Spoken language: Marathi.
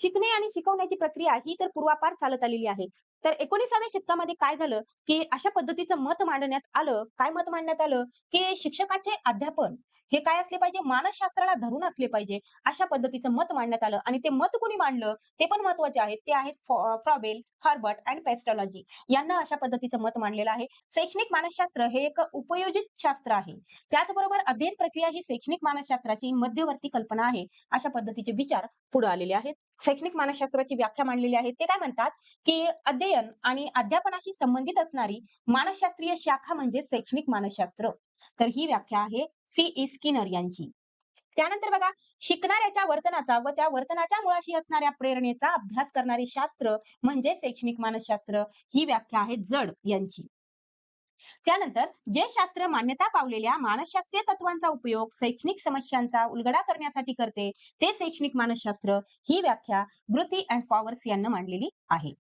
शिकणे आणि शिकवण्याची प्रक्रिया ही तर पूर्वापार चालत आलेली आहे. तर 19व्या शतकामध्ये काय झालं, की अशा पद्धतीचं मत मांडण्यात आलं. काय मत मांडण्यात आलं, की शिक्षकाचे अध्यापन हे काय असले पाहिजे, मानसशास्त्राला धरून असले पाहिजे. अशा पद्धतीचं मत मांडण्यात आलं आणि ते मत कोणी मांडलं, ते पण महत्त्वाचे आहेत. ते आहेत फ्रॉबेल, हर्बर्ट अँड पेस्टॉलॉजी यांना अशा पद्धतीचं मत मांडलेलं आहे. शैक्षणिक मानसशास्त्र हे एक उपयोजित शास्त्र आहे. त्याचबरोबर अध्ययन प्रक्रिया ही शैक्षणिक मानसशास्त्राची मध्यवर्ती कल्पना आहे. अशा पद्धतीचे विचार पुढे आलेले आहेत. शैक्षणिक मानसशास्त्राची व्याख्या मांडलेली आहे. ते काय म्हणतात, की अध्ययन आणि अध्यापनाशी संबंधित असणारी मानसशास्त्रीय शाखा म्हणजे शैक्षणिक मानसशास्त्र. तर ही व्याख्या आहे सी. स्किनर यांची. त्यानंतर बघा, शिकणाऱ्याच्या वर्तनाचा व त्या वर्तनाच्या मुळाशी असणाऱ्या प्रेरणेचा अभ्यास करणारे शास्त्र म्हणजे शैक्षणिक मानसशास्त्र. ही व्याख्या आहे जड यांची. त्यानंतर जे शास्त्र मान्यता पावलेल्या मानसशास्त्रीय तत्वांचा उपयोग शैक्षणिक समस्यांचा उलगडा करण्यासाठी करते, ते शैक्षणिक मानसशास्त्र. ही व्याख्या ब्रुती अँड पॉवर्स यांना मांडलेली आहे.